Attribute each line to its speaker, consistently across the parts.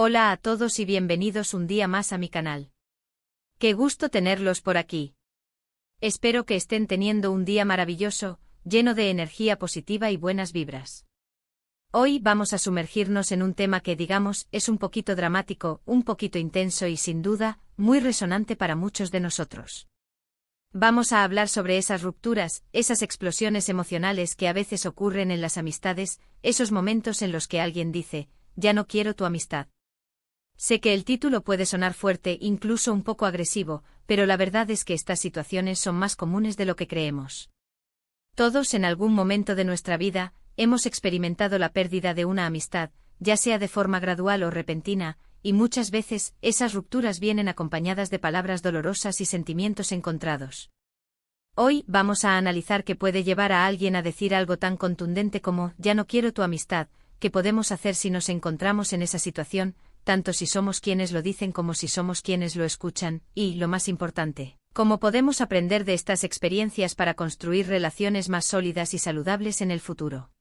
Speaker 1: Hola a todos y bienvenidos un día más a mi canal. Qué gusto tenerlos por aquí. Espero que estén teniendo un día maravilloso, lleno de energía positiva y buenas vibras. Hoy vamos a sumergirnos en un tema que, digamos, es un poquito dramático, un poquito intenso y sin duda, muy resonante para muchos de nosotros. Vamos a hablar sobre esas rupturas, esas explosiones emocionales que a veces ocurren en las amistades, esos momentos en los que alguien dice, ya no quiero tu amistad. Sé que el título puede sonar fuerte, incluso un poco agresivo, pero la verdad es que estas situaciones son más comunes de lo que creemos. Todos en algún momento de nuestra vida, hemos experimentado la pérdida de una amistad, ya sea de forma gradual o repentina, y muchas veces, esas rupturas vienen acompañadas de palabras dolorosas y sentimientos encontrados. Hoy vamos a analizar qué puede llevar a alguien a decir algo tan contundente como, ya no quiero tu amistad, qué podemos hacer si nos encontramos en esa situación, tanto si somos quienes lo dicen como si somos quienes lo escuchan, y, lo más importante, cómo podemos aprender de estas experiencias para construir relaciones más sólidas y saludables en el futuro.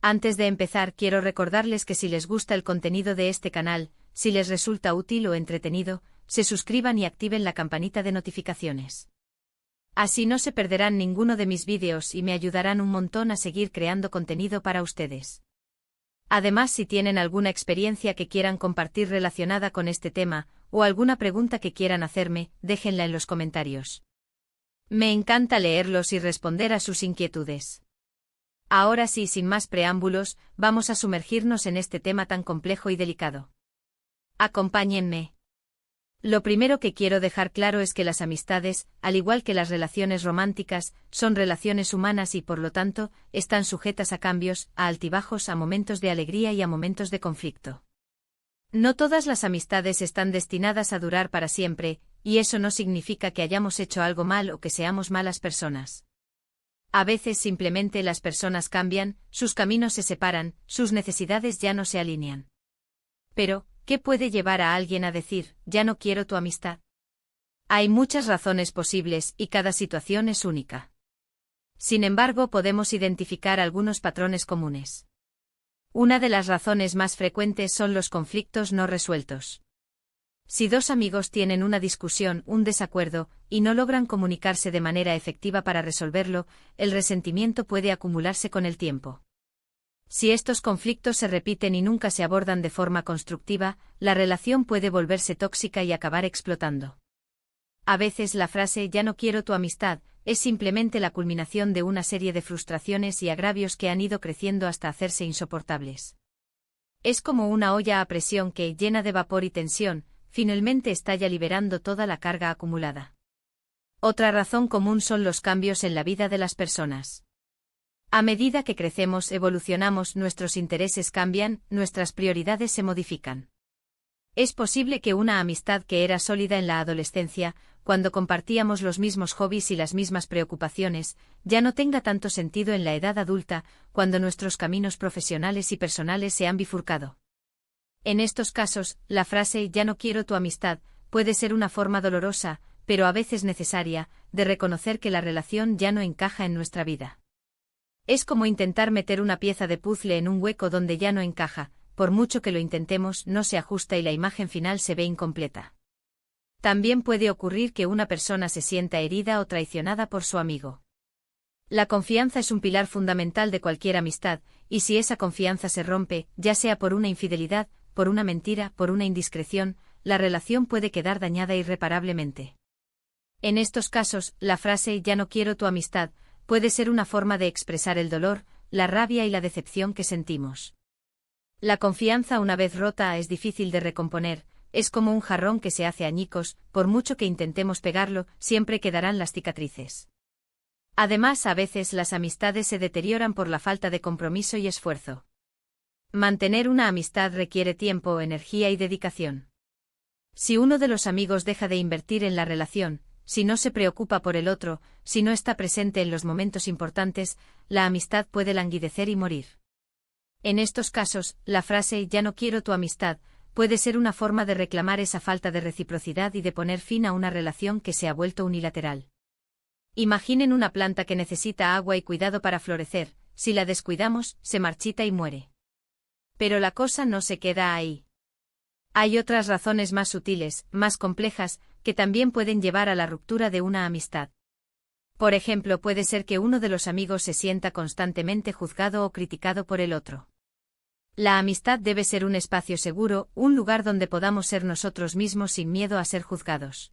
Speaker 1: Antes de empezar, quiero recordarles que si les gusta el contenido de este canal, si les resulta útil o entretenido, se suscriban y activen la campanita de notificaciones. Así no se perderán ninguno de mis vídeos y me ayudarán un montón a seguir creando contenido para ustedes. Además, si tienen alguna experiencia que quieran compartir relacionada con este tema, o alguna pregunta que quieran hacerme, déjenla en los comentarios. Me encanta leerlos y responder a sus inquietudes. Ahora sí, sin más preámbulos, vamos a sumergirnos en este tema tan complejo y delicado. Acompáñenme. Lo primero que quiero dejar claro es que las amistades, al igual que las relaciones románticas, son relaciones humanas y por lo tanto, están sujetas a cambios, a altibajos, a momentos de alegría y a momentos de conflicto. No todas las amistades están destinadas a durar para siempre, y eso no significa que hayamos hecho algo mal o que seamos malas personas. A veces simplemente las personas cambian, sus caminos se separan, sus necesidades ya no se alinean. Pero, ¿qué puede llevar a alguien a decir, ya no quiero tu amistad? Hay muchas razones posibles y cada situación es única. Sin embargo, podemos identificar algunos patrones comunes. Una de las razones más frecuentes son los conflictos no resueltos. Si dos amigos tienen una discusión, un desacuerdo, y no logran comunicarse de manera efectiva para resolverlo, el resentimiento puede acumularse con el tiempo. Si estos conflictos se repiten y nunca se abordan de forma constructiva, la relación puede volverse tóxica y acabar explotando. A veces la frase "ya no quiero tu amistad" es simplemente la culminación de una serie de frustraciones y agravios que han ido creciendo hasta hacerse insoportables. Es como una olla a presión que, llena de vapor y tensión, finalmente estalla liberando toda la carga acumulada. Otra razón común son los cambios en la vida de las personas. A medida que crecemos, evolucionamos, nuestros intereses cambian, nuestras prioridades se modifican. Es posible que una amistad que era sólida en la adolescencia, cuando compartíamos los mismos hobbies y las mismas preocupaciones, ya no tenga tanto sentido en la edad adulta, cuando nuestros caminos profesionales y personales se han bifurcado. En estos casos, la frase "ya no quiero tu amistad" puede ser una forma dolorosa, pero a veces necesaria, de reconocer que la relación ya no encaja en nuestra vida. Es como intentar meter una pieza de puzzle en un hueco donde ya no encaja, por mucho que lo intentemos, no se ajusta y la imagen final se ve incompleta. También puede ocurrir que una persona se sienta herida o traicionada por su amigo. La confianza es un pilar fundamental de cualquier amistad, y si esa confianza se rompe, ya sea por una infidelidad, por una mentira, por una indiscreción, la relación puede quedar dañada irreparablemente. En estos casos, la frase "ya no quiero tu amistad" puede ser una forma de expresar el dolor, la rabia y la decepción que sentimos. La confianza una vez rota es difícil de recomponer, es como un jarrón que se hace añicos, por mucho que intentemos pegarlo, siempre quedarán las cicatrices. Además, a veces las amistades se deterioran por la falta de compromiso y esfuerzo. Mantener una amistad requiere tiempo, energía y dedicación. Si uno de los amigos deja de invertir en la relación, si no se preocupa por el otro, si no está presente en los momentos importantes, la amistad puede languidecer y morir. En estos casos, la frase "ya no quiero tu amistad" puede ser una forma de reclamar esa falta de reciprocidad y de poner fin a una relación que se ha vuelto unilateral. Imaginen una planta que necesita agua y cuidado para florecer, si la descuidamos, se marchita y muere. Pero la cosa no se queda ahí. Hay otras razones más sutiles, más complejas, que también pueden llevar a la ruptura de una amistad. Por ejemplo, puede ser que uno de los amigos se sienta constantemente juzgado o criticado por el otro. La amistad debe ser un espacio seguro, un lugar donde podamos ser nosotros mismos sin miedo a ser juzgados.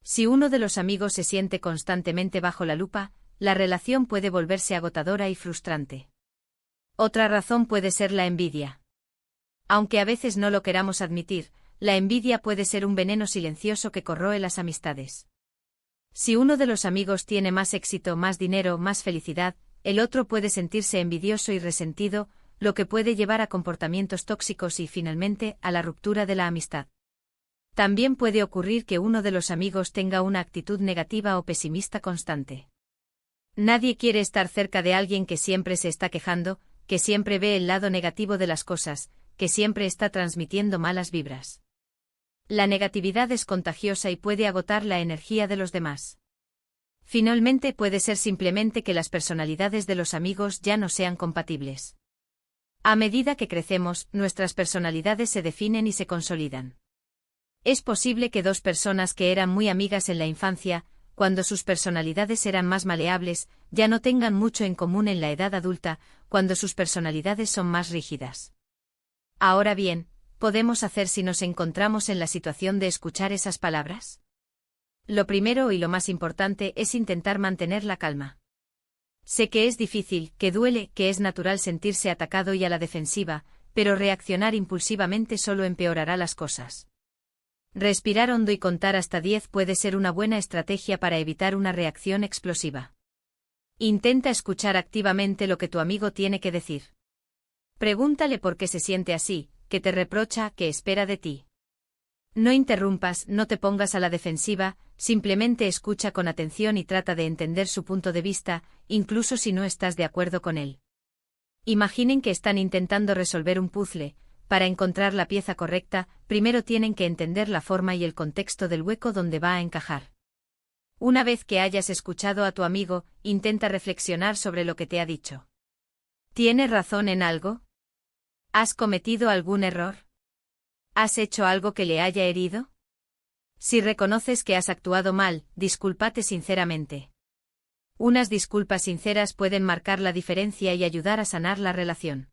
Speaker 1: Si uno de los amigos se siente constantemente bajo la lupa, la relación puede volverse agotadora y frustrante. Otra razón puede ser la envidia. Aunque a veces no lo queramos admitir, la envidia puede ser un veneno silencioso que corroe las amistades. Si uno de los amigos tiene más éxito, más dinero, más felicidad, el otro puede sentirse envidioso y resentido, lo que puede llevar a comportamientos tóxicos y, finalmente, a la ruptura de la amistad. También puede ocurrir que uno de los amigos tenga una actitud negativa o pesimista constante. Nadie quiere estar cerca de alguien que siempre se está quejando, que siempre ve el lado negativo de las cosas, que siempre está transmitiendo malas vibras. La negatividad es contagiosa y puede agotar la energía de los demás. Finalmente puede ser simplemente que las personalidades de los amigos ya no sean compatibles. A medida que crecemos, nuestras personalidades se definen y se consolidan. Es posible que dos personas que eran muy amigas en la infancia, cuando sus personalidades eran más maleables, ya no tengan mucho en común en la edad adulta, cuando sus personalidades son más rígidas. Ahora bien, ¿podemos hacer si nos encontramos en la situación de escuchar esas palabras? Lo primero y lo más importante es intentar mantener la calma. Sé que es difícil, que duele, que es natural sentirse atacado y a la defensiva, pero reaccionar impulsivamente solo empeorará las cosas. Respirar hondo y contar hasta 10 puede ser una buena estrategia para evitar una reacción explosiva. Intenta escuchar activamente lo que tu amigo tiene que decir. Pregúntale por qué se siente así, qué te reprocha, qué espera de ti. No interrumpas, no te pongas a la defensiva, simplemente escucha con atención y trata de entender su punto de vista, incluso si no estás de acuerdo con él. Imaginen que están intentando resolver un puzzle. Para encontrar la pieza correcta, primero tienen que entender la forma y el contexto del hueco donde va a encajar. Una vez que hayas escuchado a tu amigo, intenta reflexionar sobre lo que te ha dicho. ¿Tiene razón en algo? ¿Has cometido algún error? ¿Has hecho algo que le haya herido? Si reconoces que has actuado mal, discúlpate sinceramente. Unas disculpas sinceras pueden marcar la diferencia y ayudar a sanar la relación.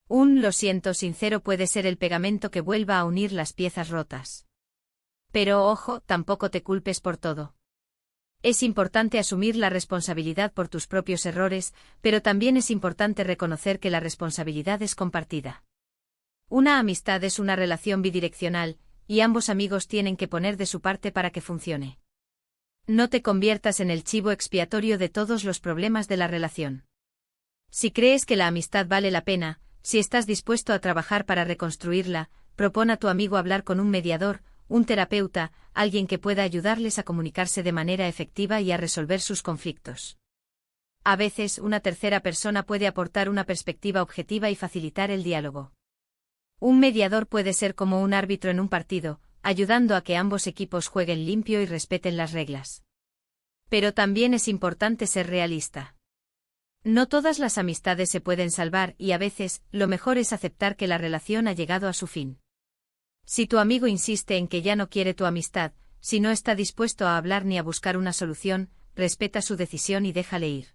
Speaker 1: Un lo siento sincero puede ser el pegamento que vuelva a unir las piezas rotas. Pero ojo, tampoco te culpes por todo. Es importante asumir la responsabilidad por tus propios errores, pero también es importante reconocer que la responsabilidad es compartida. Una amistad es una relación bidireccional, y ambos amigos tienen que poner de su parte para que funcione. No te conviertas en el chivo expiatorio de todos los problemas de la relación. Si crees que la amistad vale la pena, si estás dispuesto a trabajar para reconstruirla, propón a tu amigo hablar con un mediador, un terapeuta, alguien que pueda ayudarles a comunicarse de manera efectiva y a resolver sus conflictos. A veces, una tercera persona puede aportar una perspectiva objetiva y facilitar el diálogo. Un mediador puede ser como un árbitro en un partido, ayudando a que ambos equipos jueguen limpio y respeten las reglas. Pero también es importante ser realista. No todas las amistades se pueden salvar y a veces, lo mejor es aceptar que la relación ha llegado a su fin. Si tu amigo insiste en que ya no quiere tu amistad, si no está dispuesto a hablar ni a buscar una solución, respeta su decisión y déjale ir.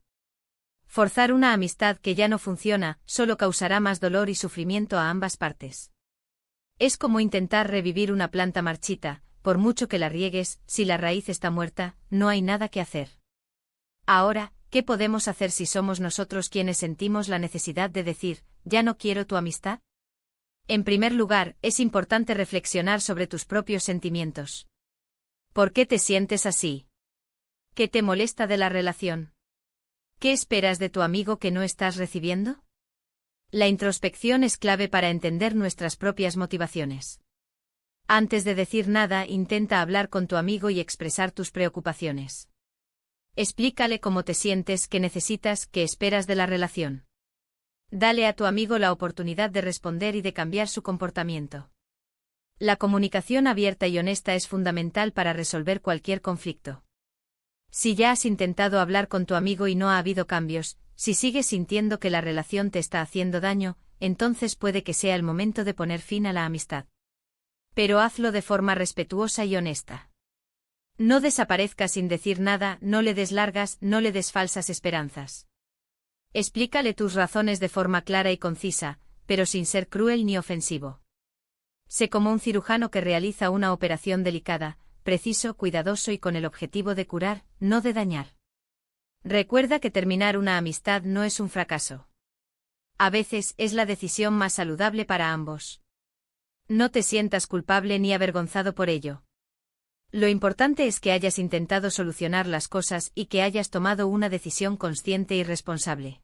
Speaker 1: Forzar una amistad que ya no funciona, solo causará más dolor y sufrimiento a ambas partes. Es como intentar revivir una planta marchita, por mucho que la riegues, si la raíz está muerta, no hay nada que hacer. Ahora, ¿qué podemos hacer si somos nosotros quienes sentimos la necesidad de decir, ya no quiero tu amistad? En primer lugar, es importante reflexionar sobre tus propios sentimientos. ¿Por qué te sientes así? ¿Qué te molesta de la relación? ¿Qué esperas de tu amigo que no estás recibiendo? La introspección es clave para entender nuestras propias motivaciones. Antes de decir nada, intenta hablar con tu amigo y expresar tus preocupaciones. Explícale cómo te sientes, qué necesitas, qué esperas de la relación. Dale a tu amigo la oportunidad de responder y de cambiar su comportamiento. La comunicación abierta y honesta es fundamental para resolver cualquier conflicto. Si ya has intentado hablar con tu amigo y no ha habido cambios, si sigues sintiendo que la relación te está haciendo daño, entonces puede que sea el momento de poner fin a la amistad. Pero hazlo de forma respetuosa y honesta. No desaparezca sin decir nada, no le des largas, no le des falsas esperanzas. Explícale tus razones de forma clara y concisa, pero sin ser cruel ni ofensivo. Sé como un cirujano que realiza una operación delicada, preciso, cuidadoso y con el objetivo de curar, no de dañar. Recuerda que terminar una amistad no es un fracaso. A veces es la decisión más saludable para ambos. No te sientas culpable ni avergonzado por ello. Lo importante es que hayas intentado solucionar las cosas y que hayas tomado una decisión consciente y responsable.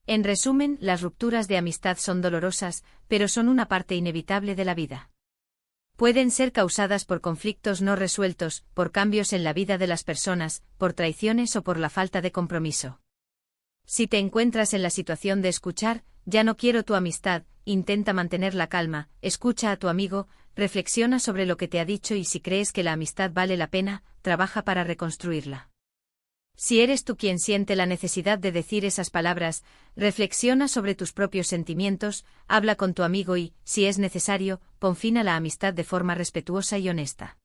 Speaker 1: En resumen, las rupturas de amistad son dolorosas, pero son una parte inevitable de la vida. Pueden ser causadas por conflictos no resueltos, por cambios en la vida de las personas, por traiciones o por la falta de compromiso. Si te encuentras en la situación de escuchar, ya no quiero tu amistad, intenta mantener la calma, escucha a tu amigo, reflexiona sobre lo que te ha dicho y si crees que la amistad vale la pena, trabaja para reconstruirla. Si eres tú quien siente la necesidad de decir esas palabras, reflexiona sobre tus propios sentimientos, habla con tu amigo y, si es necesario, pon fin a la amistad de forma respetuosa y honesta.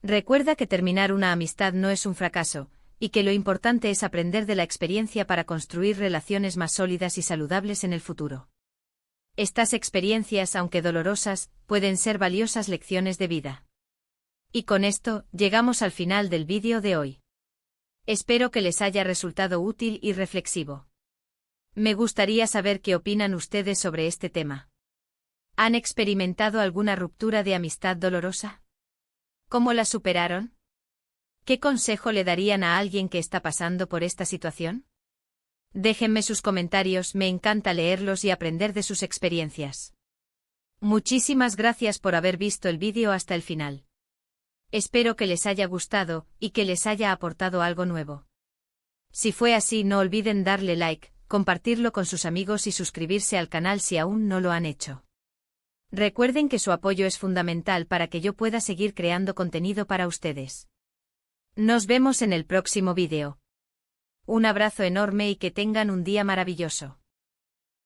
Speaker 1: Recuerda que terminar una amistad no es un fracaso, y que lo importante es aprender de la experiencia para construir relaciones más sólidas y saludables en el futuro. Estas experiencias, aunque dolorosas, pueden ser valiosas lecciones de vida. Y con esto, llegamos al final del vídeo de hoy. Espero que les haya resultado útil y reflexivo. Me gustaría saber qué opinan ustedes sobre este tema. ¿Han experimentado alguna ruptura de amistad dolorosa? ¿Cómo la superaron? ¿Qué consejo le darían a alguien que está pasando por esta situación? Déjenme sus comentarios, me encanta leerlos y aprender de sus experiencias. Muchísimas gracias por haber visto el vídeo hasta el final. Espero que les haya gustado y que les haya aportado algo nuevo. Si fue así, no olviden darle like, compartirlo con sus amigos y suscribirse al canal si aún no lo han hecho. Recuerden que su apoyo es fundamental para que yo pueda seguir creando contenido para ustedes. Nos vemos en el próximo vídeo. Un abrazo enorme y que tengan un día maravilloso.